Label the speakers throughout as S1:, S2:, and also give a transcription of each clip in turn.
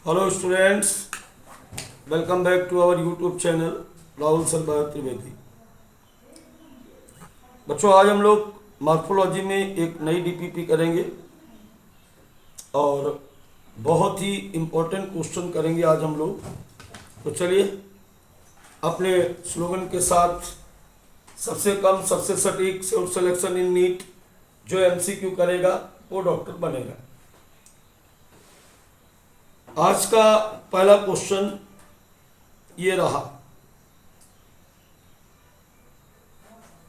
S1: Hello students, welcome back to our YouTube channel Rahul Sardar Trivedi. बच्चों, आज हम लोग मॉर्फोलॉजी में एक नई डीपीपी करेंगे और बहुत ही इम्पोर्टेंट क्वेश्चन करेंगे आज हम लोग। तो चलिए अपने स्लोगन के साथ, सबसे कम सबसे सटीक सिलेक्शन इन नीट, जो एमसीक्यू करेगा वो डॉक्टर बनेगा। आज का पहला क्वेश्चन ये रहा,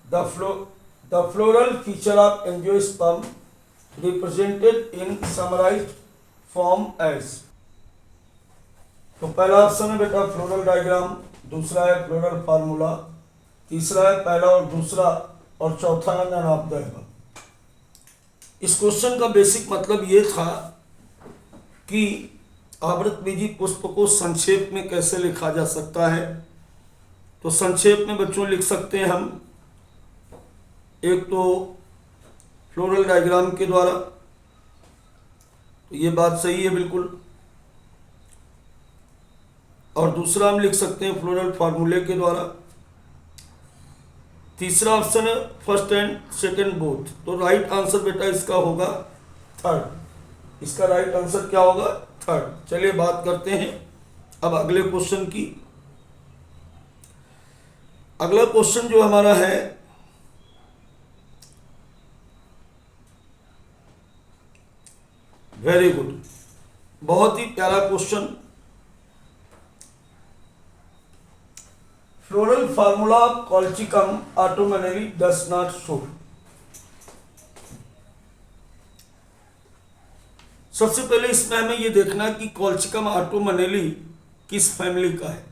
S1: the floral feature of angiosperm represented in summarised form as. तो पहला ऑप्शन है बेटा फ्लोरल डायग्राम, दूसरा है फ्लोरल फार्मूला, तीसरा है पहला और दूसरा, और चौथा है नन ऑफ द अबव। इस क्वेश्चन का बेसिक मतलब ये था कि आवृतबीजी पुष्प को संक्षेप में कैसे लिखा जा सकता है। तो संक्षेप में बच्चों लिख सकते हैं हम, एक तो फ्लोरल डायग्राम के द्वारा, तो ये बात सही है बिल्कुल, और दूसरा हम लिख सकते हैं फ्लोरल फार्मूले के द्वारा। तीसरा ऑप्शन है फर्स्ट एंड सेकंड बोथ। तो राइट आंसर बेटा इसका होगा थर्ड। इसका राइट आंसर क्या होगा? थर्ड। चलिए बात करते हैं अब अगले क्वेश्चन की। अगला क्वेश्चन जो हमारा है, वेरी गुड, बहुत ही प्यारा question. Floral formula of colchicum autumnale does not show. सबसे पहले इसमें हमें यह देखना कि कॉल्चिकम ऑटोमेनली किस फैमिली का है।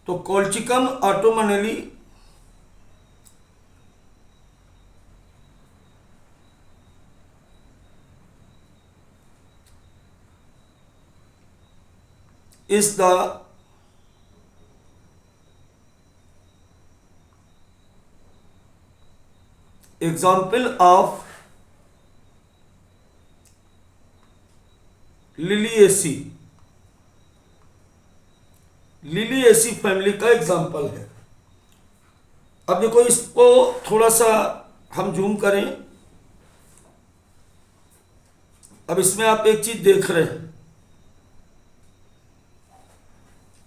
S1: तो colchicum autumnale is the example of Liliaceae. Liliaceae family का एग्जाम्पल है। अब देखो, इसको थोड़ा सा हम जूम करें। अब इसमें आप एक चीज देख रहे हैं,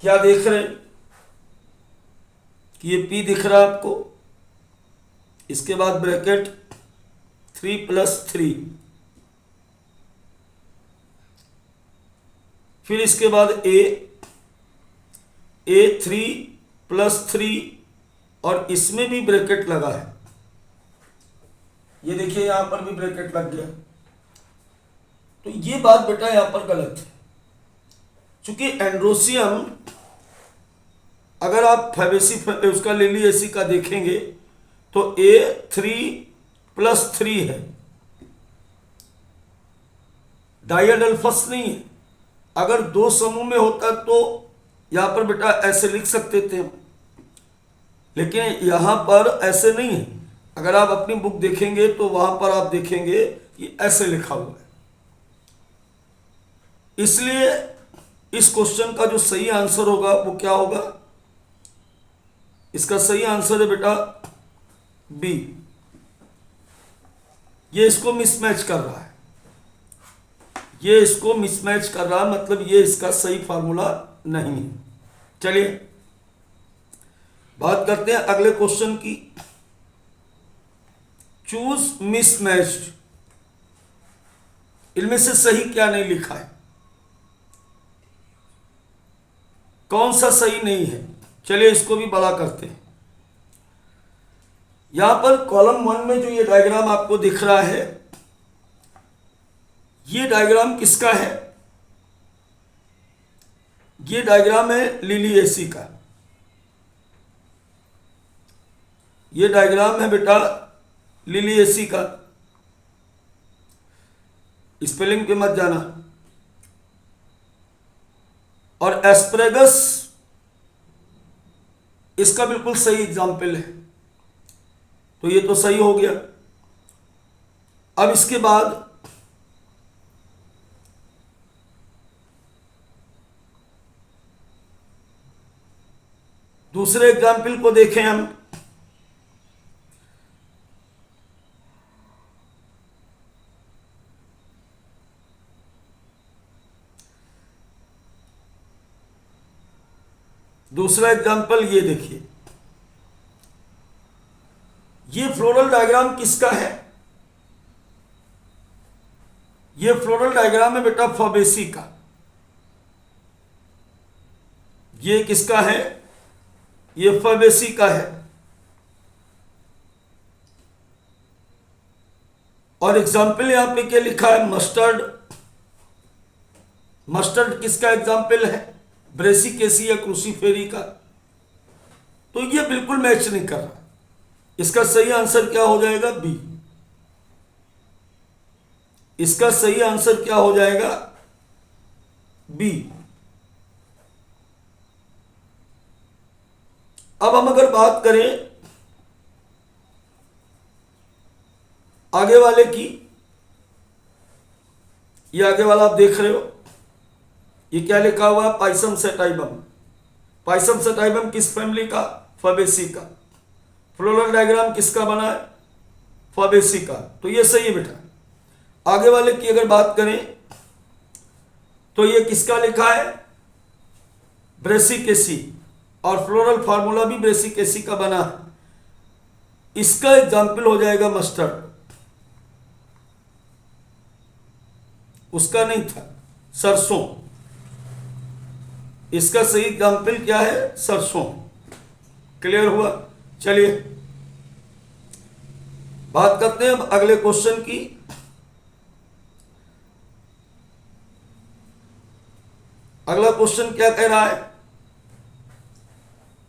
S1: क्या देख रहे हैं कि ये P दिख रहा है आपको, इसके बाद ब्रैकेट 3+3, फिर इसके बाद A3+3, और इसमें भी ब्रैकेट लगा है। ये देखिए यहां पर भी ब्रैकेट लग गया। तो ये बात बेटा यहां पर गलत है, क्योंकि एंड्रोसियम, अगर आप फैबेसी उसका लिलिएसी का देखेंगे तो A3+3 है, डायडल्फस नहीं है। अगर दो समूह में होता तो यहां पर बेटा ऐसे लिख सकते थे, लेकिन यहां पर ऐसे नहीं है। अगर आप अपनी बुक देखेंगे तो वहां पर आप देखेंगे कि ऐसे लिखा हुआ है। इसलिए इस क्वेश्चन का जो सही आंसर होगा वो क्या होगा? इसका सही आंसर है बेटा बी। ये इसको मिसमैच कर रहा है, ये इसको मिसमैच कर रहा है, मतलब ये इसका सही फार्मूला नहीं है। चलिए बात करते हैं अगले क्वेश्चन की। Choose mismatched. इनमें से सही क्या नहीं लिखा है, कौन सा सही नहीं है? चलिए इसको भी बड़ा करते हैं। यहां पर कॉलम 1 में जो ये डायग्राम आपको दिख रहा है, ये डायग्राम किसका है? ये डायग्राम है लिलिएसी का। ये डायग्राम है बेटा लिलिएसी का। स्पेलिंग पे मत जाना। और एस्परेगस इसका बिल्कुल सही एग्जाम्पल है। तो ये तो सही हो गया। अब इसके बाद दूसरे एग्जाम्पल को देखें हम। दूसरा एग्जाम्पल ये देखिए, ये फ्लोरल डायग्राम किसका है? ये फ्लोरल डायग्राम है बेटा फैबेसी का। ये किसका है? ये फैबेसी का है। और एग्जाम्पल यहां पे क्या लिखा है? मस्टर्ड। मस्टर्ड किसका एग्जाम्पल है? ब्रेसिकेसी या क्रूसीफेरी का। तो ये बिल्कुल मैच नहीं कर रहा। इसका सही आंसर क्या हो जाएगा? बी। इसका सही आंसर क्या हो जाएगा? बी। अब हम अगर बात करें आगे वाले की, ये आगे वाला आप देख रहे हो, ये क्या लिखा हुआ है? पाइसम सेटाइबम। पाइसम सेटाइबम किस फैमिली का? फैबेसी का। फ्लोरल डायग्राम किसका बना है? फैबेसी का। तो ये सही है बेटा। आगे वाले की अगर बात करें तो ये किसका लिखा है? ब्रेसिकेसी। और फ्लोरल फार्मूला भी ब्रेसिकेसी का बना है। इसका एग्जाम्पल हो जाएगा मस्टर्ड। उसका नहीं था, सरसों। इसका सही एग्जाम्पल क्या है? सरसों। क्लियर हुआ? चलिए बात करते हैं अब अगले क्वेश्चन की। अगला क्वेश्चन क्या कह रहा है?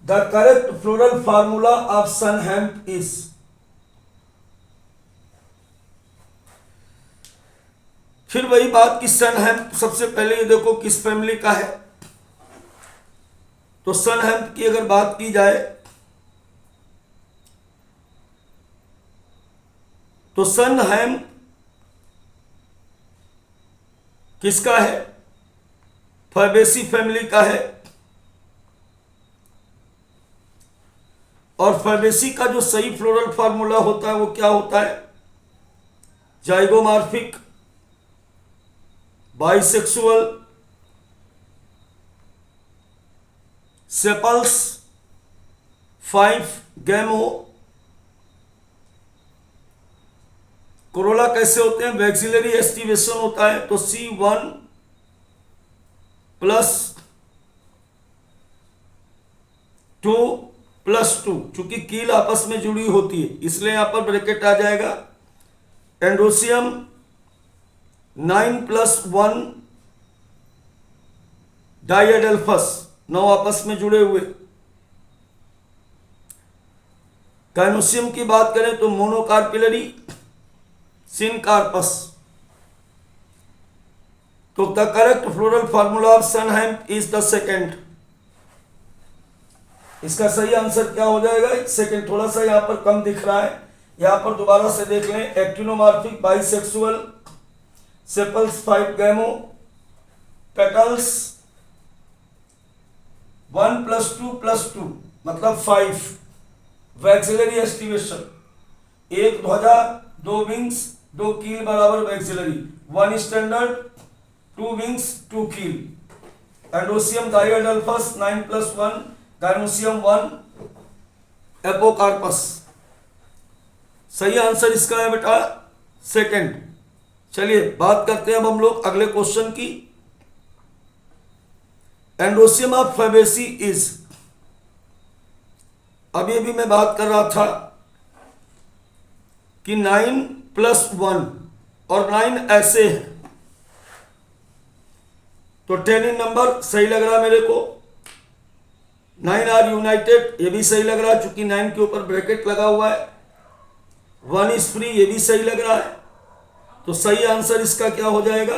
S1: The correct floral formula of sunn hemp is. फिर वही बात कि सनहेम्प, सबसे पहले ये देखो किस फैमिली का है। तो सनहेम्प की अगर बात की जाए तो सनहेम्प किसका है? फैबेसी फैमिली का है। और फैबेसी का जो सही फ्लोरल फार्मूला होता है वो क्या होता है? Zygomorphic, bisexual, sepals, 5 गैमो। कोरोला कैसे होते हैं? वैक्सिलरी एस्टिवेशन होता है। तो C1 + 2 + 2, चूंकि कील आपस में जुड़ी होती है इसलिए यहां पर ब्रैकेट आ जाएगा। एंड्रोसियम 9 + 1 डाइएडल्फस, 9 आपस में जुड़े हुए। गाइनोसियम की बात करें तो मोनोकार्पिलरी, सिनकार्पस। तो the correct floral formula of sunn hemp is the second. इसका सही आंसर क्या हो जाएगा? सेकेंड। थोड़ा सा यहां पर कम दिख रहा है, यहां पर दोबारा से देख लें। एक्टिनोमॉर्फिक, बाइसेक्सुअल, सेपल्स, 5 गैमो, पेटल्स 1 + 2 + 2 मतलब 5। वैक्सिलरी एस्टिवेशन, 1 ध्वजा, 2 विंग्स, 2 कील बराबर vexillary, 1 standard, 2 wings, 2 keel. Androecium diadelphous 9 + 1, gynoecium 1, apocarpous. सही आंसर इसका है बेटा सेकंड। चलिए बात करते हैं अब हम लोग अगले क्वेश्चन की। एंडोसियम ऑफ फैबेसी इज, अभी अभी मैं बात कर रहा था कि 9 + 1 और 9 ऐसे हैं। तो 10 नंबर सही लग रहा है मेरे को। 9 आर यूनाइटेड, ये भी सही लग रहा है चूंकि 9 के ऊपर ब्रैकेट लगा हुआ है। 1 इज फ्री, ये भी सही लग रहा है। तो सही आंसर इसका क्या हो जाएगा?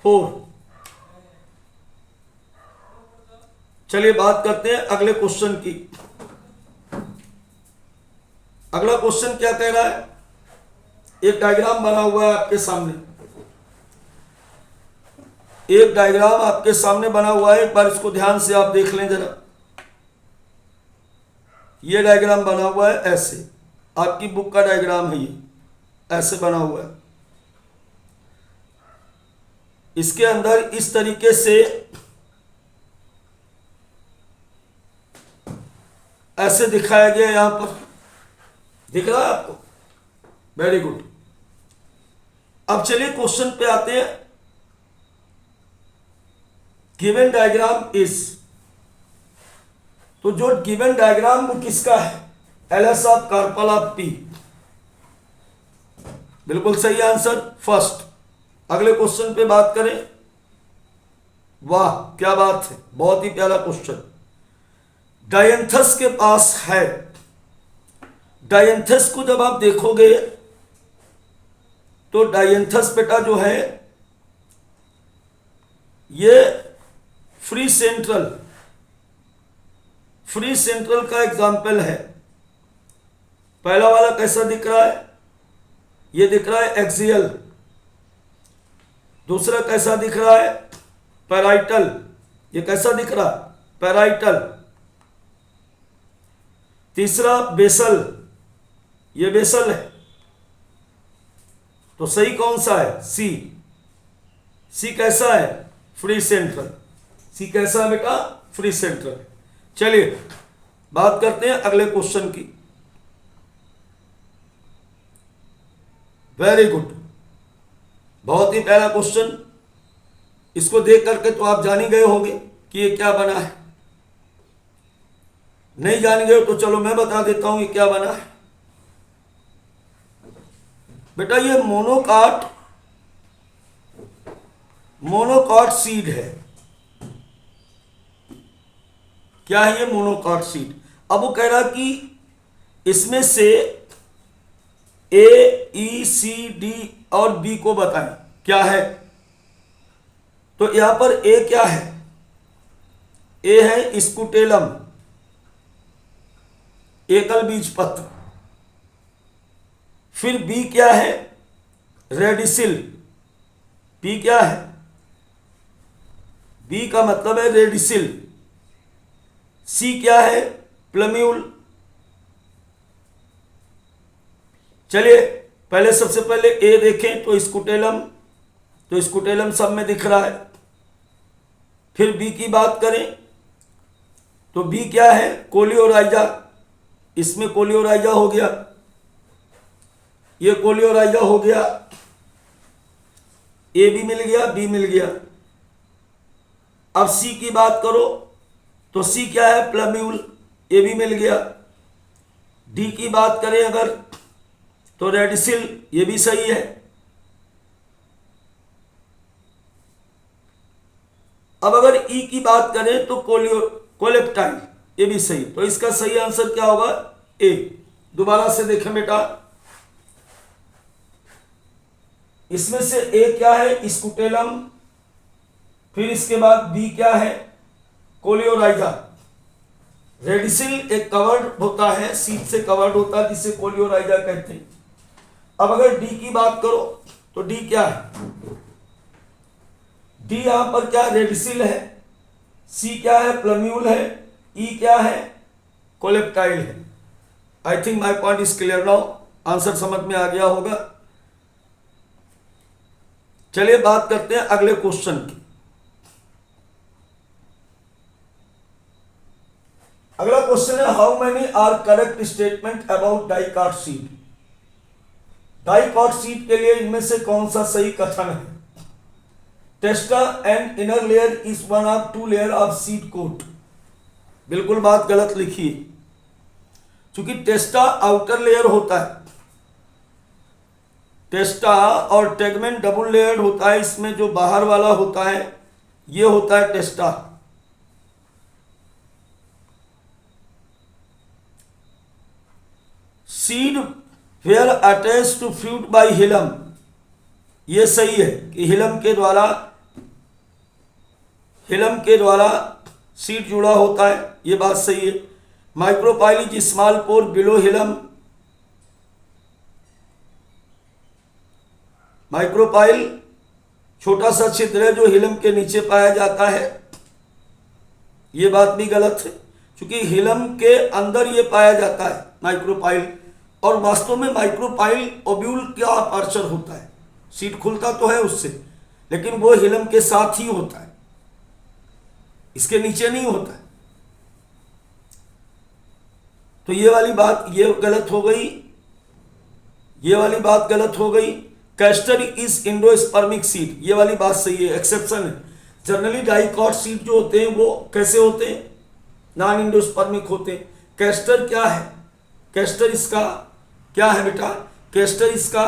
S1: 4। चलिए बात करते हैं अगले क्वेश्चन की। अगला क्वेश्चन क्या कह रहा है? एक डायग्राम बना हुआ है आपके सामने। एक डायग्राम आपके सामने बना हुआ है, एक बार इसको ध्यान से आप देख लें जरा। ये डायग्राम बना हुआ है ऐसे, आपकी बुक का डायग्राम है, ये ऐसे बना हुआ है। इसके अंदर इस तरीके से ऐसे दिखाया गया, यहां पर दिख रहा है आपको? Very good. अब चलिए क्वेश्चन पे आते हैं। गिवन डायग्राम इज, तो जो गिवन डायग्राम वो किसका है? LS of carpel of pea. बिल्कुल सही आंसर फर्स्ट। अगले क्वेश्चन पे बात करें। वाह क्या बात है, बहुत ही प्यारा क्वेश्चन। डायंथस के पास है, डायंथस को जब आप देखोगे तो डायंथस बेटा जो है ये फ्री सेंट्रल का एग्जाम्पल है। पहला वाला कैसा दिख रहा है? ये दिख रहा है एक्सियल। दूसरा कैसा दिख रहा है? पैराइटल। ये कैसा दिख रहा? पैराइटल। तीसरा बेसल, ये बेसल है। तो सही कौन सा है? सी। सी कैसा है? Free central. सी कैसा है बेटा? Free central. चलिए बात करते हैं अगले क्वेश्चन की। वेरी गुड, बहुत ही प्यारा क्वेश्चन। इसको देख करके तो आप जान ही गए होंगे कि ये क्या बना है। नहीं जान गए तो चलो मैं बता देता हूं ये क्या बना है। बेटा ये मोनोकॉट सीड है। क्या है ये? Monocot seed. अब वो कह रहा कि इसमें से ए, ई, सी, डी और बी को बताएं क्या है। तो यहां पर ए क्या है? ए है स्कूटेलम, एकल बीज पत्र। फिर बी क्या है? रेडिसिल। बी क्या है? बी का मतलब है रेडिसिल। सी क्या है? प्लम्यूल। चलिए पहले सबसे पहले ए देखें तो स्कूटेलम, तो स्कूटेलम सब में दिख रहा है। फिर बी की बात करें तो बी क्या है? कोलियोराइजा। इसमें कोलियोराइजा हो गया, ये कोलियोराइजा हो गया। ए भी मिल गया, बी मिल गया। अब सी की बात करो तो सी क्या है? प्लम्यूल। ए भी मिल गया। डी की बात करें अगर तो रेडिसिल, ये भी सही है। अब अगर ई की बात करें तो कोलेप्टाइल, ये भी सही। तो इसका सही आंसर क्या होगा? ए। दोबारा से देखें बेटा, इसमें से ए क्या है? स्कूटेलम। फिर इसके बाद बी क्या है? कोलियोराइजा। रेडिसिल एक कवर्ड होता है, सीड से कवर्ड होता है, जिसे कोलियोराइजा कहते हैं। अब अगर डी की बात करो तो डी क्या है? डी यहां पर क्या? रेडिसिल है। सी क्या है? प्लम्यूल है। ई क्या है? कोलेप्टाइल है। I think my point is clear now. Answer समझ में आ गया होगा। चलिए बात करते हैं अगले क्वेश्चन की। अगला क्वेश्चन है how many are correct statement about dicot seed. Dicot seed के लिए इनमें से कौन सा सही कथन है? Testa and inner layer is one of two layer of seed coat. बिल्कुल बात गलत लिखी है, क्योंकि टेस्टा आउटर लेयर होता है। टेस्टा और टेगमेंट डबल लेयर्ड होता है। इसमें जो बाहर वाला होता है ये होता है testa. Seed where attach to fruit by hilum, ये सही है कि हिलम के द्वारा सीड जुड़ा होता है, ये बात सही है। Micropyle is small pore below hilum. Micropyle छोटा सा छिद्र है जो हिलम के नीचे पाया जाता है, ये बात भी गलत है, क्योंकि हिलम के अंदर ये पाया जाता है माइक्रोपाइल, और वास्तव में माइक्रोपाइल ओब्यूल का अपर्चर होता है, सीट खुलता तो है उससे, लेकिन वो हिलम के साथ ही होता है, इसके नीचे नहीं होता है। तो ये वाली बात ये गलत हो गई, ये वाली बात गलत हो गई। कैस्टर इज इंडोस्पर्मिक सीड, ये वाली बात सही है, एक्सेप्शन है। जनरली डाइकॉट सीड जो होते हैं वो कैसे होते हैं, नॉन इंडोस्पर्मिक होते हैं। कैस्टर क्या है, कैस्टर इसका क्या है बेटा, कैस्टर इसका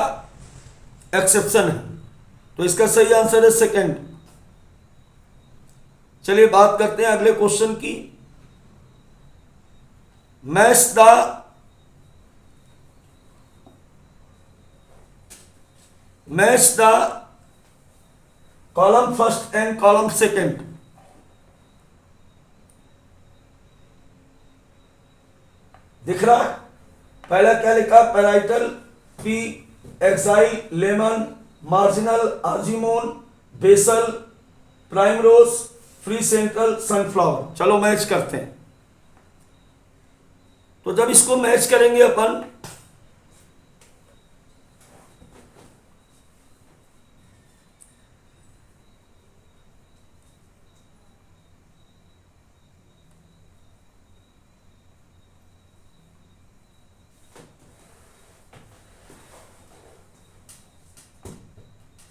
S1: एक्सेप्शन है, तो इसका सही आंसर है सेकंड। चलिए बात करते हैं अगले क्वेश्चन की। Match the column first and column second. दिख रहा है, पहला क्या लिखा, parietal, pea, axile, lemon, marginal, argemone, basal, primrose, free central, sunflower. चलो मैच करते हैं। तो जब इसको मैच करेंगे अपन,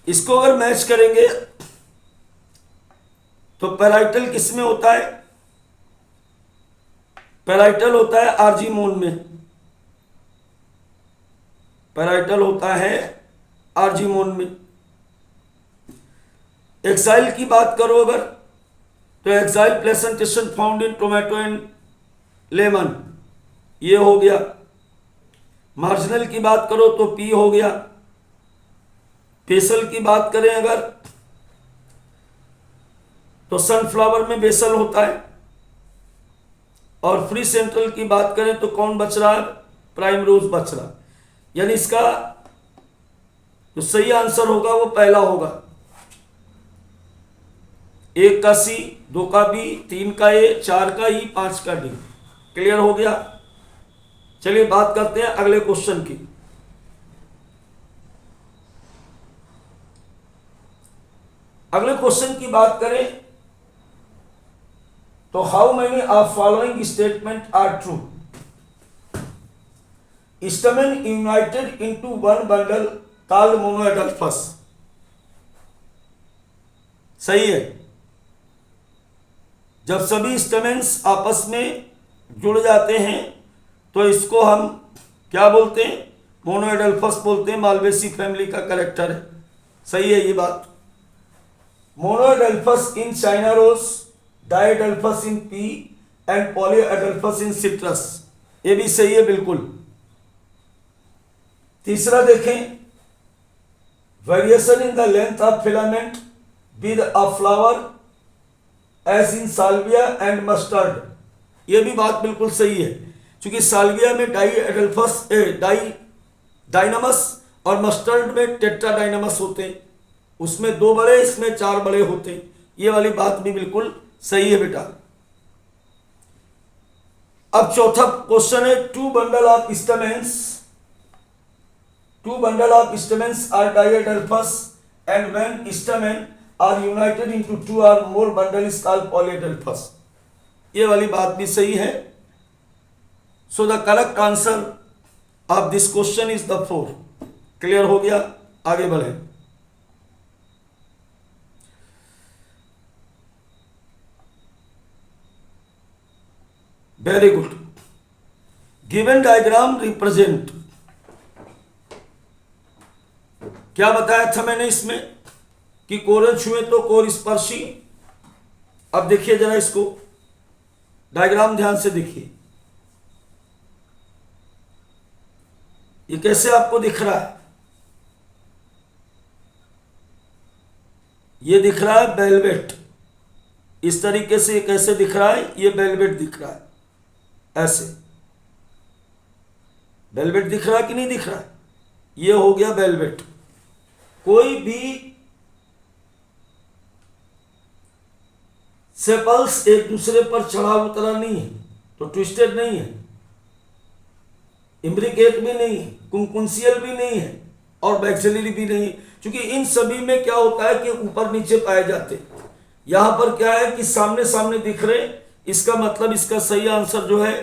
S1: इसको अगर मैच करेंगे तो पैराइटल किस में होता है, पैराइटल होता है आर्जिमोन में, पैराइटल होता है आर्जिमोन में। एक्साइल की बात करो अगर, तो exile placentation found in tomato and lemon, ये हो गया। मार्जिनल की बात करो तो पी हो गया। बेसल की बात करें अगर, तो सनफ्लावर में बेसल होता है। और फ्री सेंट्रल की बात करें तो कौन बच रहा है, प्राइम रोज बच रहा। यानी इसका जो सही आंसर होगा वो पहला होगा, 1 का सी, 2 का बी, 3 का ए, 4 का ई, 5 का डी। क्लियर हो गया। चलिए बात करते हैं अगले क्वेश्चन की। अगले क्वेश्चन की बात करें तो how many of following statement are true. Stamen united into one bundle called monoadelphous, सही है। जब सभी स्टेमेन्स आपस में जुड़ जाते हैं तो इसको हम क्या बोलते हैं, मोनोएडल्फस बोलते हैं। मालवेसी फैमिली का कैरेक्टर है, सही है ये बात। Monoadelphous in China rose, diadelphous in pea and polyadelphous in citrus, ये भी सही है बिल्कुल। तीसरा देखें, variation in the length of filament with a flower as in salvia and mustard, ये भी बात बिल्कुल सही है, क्योंकि साल्विया में डाइएडल्फस डायनामस और मस्टर्ड में टेट्राडाइनामस होते हैं, उसमें 2 बड़े इसमें 4 बड़े होते हैं। ये वाली बात भी बिल्कुल सही है बेटा। अब चौथा क्वेश्चन है, two bundle of stamens are diadelphous and when stamen are united into 2 or more bundle is called polyadelphous, ये वाली बात भी सही है। So the correct answer of this question is the 4। Clear हो गया, आगे बढ़े। Very good. Given diagram represent, क्या बताया था मैंने इसमें कि कोरल छुए तो कोर स्पर्शी। अब देखिए जरा इसको, डायग्राम ध्यान से देखिए, ये कैसे आपको दिख रहा है, ये दिख रहा है वेलवेट, इस तरीके से कैसे दिख रहा है, ये वेलवेट दिख रहा है, ऐसे वेलवेट दिख रहा है कि नहीं दिख रहा है, ये हो गया वेलवेट। कोई भी सेपल्स एक दूसरे पर चढ़ा उतरा नहीं है, तो ट्विस्टेड नहीं है, इम्ब्रिकेट भी नहीं है, कुंकुंसियल भी नहीं है और बैक्सिलरी भी नहीं है, क्योंकि इन सभी में क्या होता है कि ऊपर नीचे पाए जाते। यहां पर क्या है कि सामने सामने दिख रहे, इसका मतलब इसका सही आंसर जो है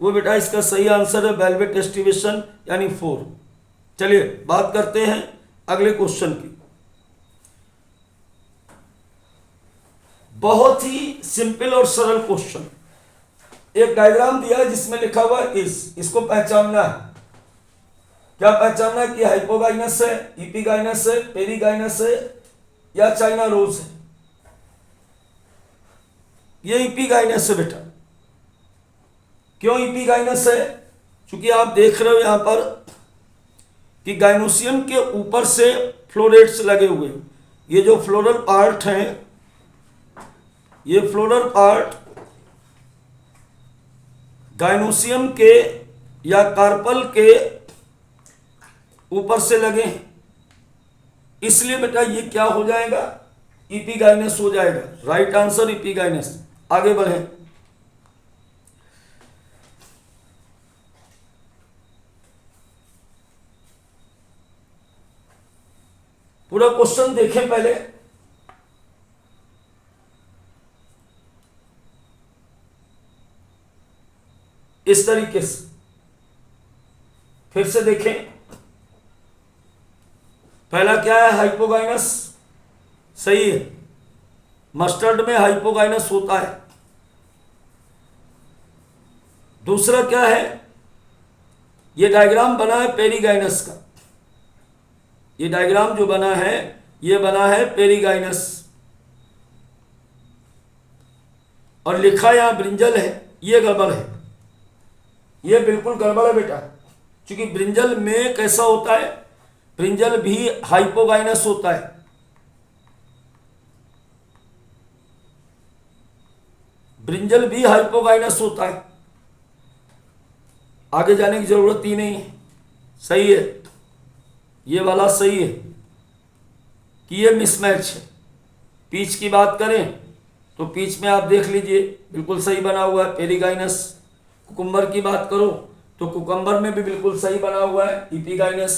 S1: वो बेटा इसका सही आंसर है वेलवेट एस्टिवेशन यानी 4। चलिए बात करते हैं अगले क्वेश्चन की। बहुत ही सिंपल और सरल क्वेश्चन। एक डायग्राम दिया है जिसमें लिखा हुआ है इसको पहचानना है। क्या पहचानना है कि हाइपोगाइनस है, इपिगाइनस है, पेरिगाइनस है या चाइना रोज है। ये इपिगाइनस है बेटा। क्यों इपिगाइनस है? क्योंकि आप देख रहे हो यहां पर कि गाइनोसियम के ऊपर से फ्लोरेट्स लगे हुए। ये जो फ्लोरल पार्ट है, ये फ्लोरल पार्ट गाइनोसियम के या कार्पल के ऊपर से लगे हैं, इसलिए बेटा ये क्या हो जाएगा, इपिगाइनस हो जाएगा। Right answer epigynous. आगे बढ़े। पूरा क्वेश्चन देखें पहले। इस तरीके से फिर से देखें। पहला क्या है, हाइपोगाइनस, सही है। मस्टर्ड में हाइपोगाइनस होता है। दूसरा क्या है, ये डायग्राम बना है पेरिगाइनस का। ये डायग्राम जो बना है ये बना है पेरिगाइनस और लिखा यहां ब्रिंजल है। ये गड़बड़ है, ये बिल्कुल गड़बड़ है बेटा, क्योंकि ब्रिंजल में कैसा होता है, ब्रिंजल भी हाइपोगाइनस होता है। ब्रिंजल भी हाइपोगाइनस होता है। आगे जाने की जरूरत ही नहीं है। सही है, ये वाला सही है कि ये मिसमैच है। पीच की बात करें तो पीच में आप देख लीजिए बिल्कुल सही बना हुआ है पेरिगाइनस। कुकुम्बर की बात करो तो कुकुम्बर में भी बिल्कुल सही बना हुआ है इपिगाइनस।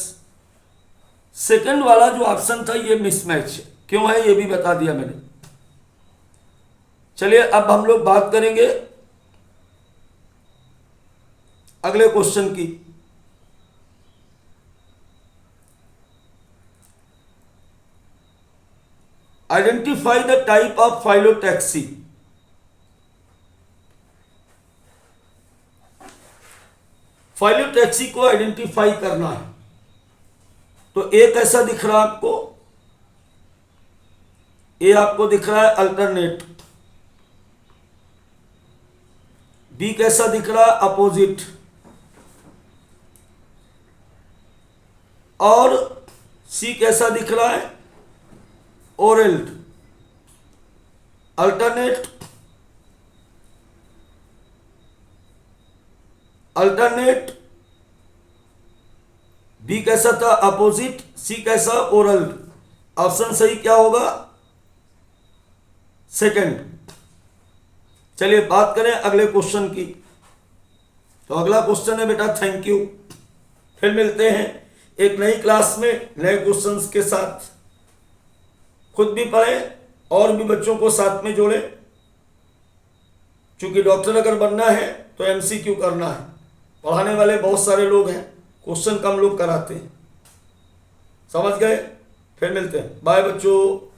S1: सेकंड वाला जो ऑप्शन था ये मिसमैच है। क्यों है ये भी बता दिया मैंने। चलिए अब हम लोग बात करेंगे अगले क्वेश्चन की। Identify the type of phyllotaxy. Phyllotaxy को आइडेंटिफाई करना है। तो ए कैसा दिख रहा है आपको, ए आपको दिख रहा है अल्टरनेट। बी कैसा दिख रहा है, अपोजिट। और सी कैसा दिख रहा है, ओरेल्ड। अल्टरनेट, अल्टरनेट, बी कैसा था, अपोजिट, सी कैसा, ओरल। ऑप्शन सही क्या होगा, सेकंड। चलिए बात करें अगले क्वेश्चन की। तो अगला क्वेश्चन है बेटा थैंक यू। फिर मिलते हैं एक नई क्लास में नए क्वेश्चंस के साथ। खुद भी पढ़ें और भी बच्चों को साथ में जोड़ें, क्योंकि डॉक्टर अगर बनना है तो एमसीक्यू करना है। पढ़ाने वाले बहुत सारे लोग हैं, क्वेश्चन कम लोग कराते हैं। समझ गए? फिर मिलते हैं। बाय बच्चों।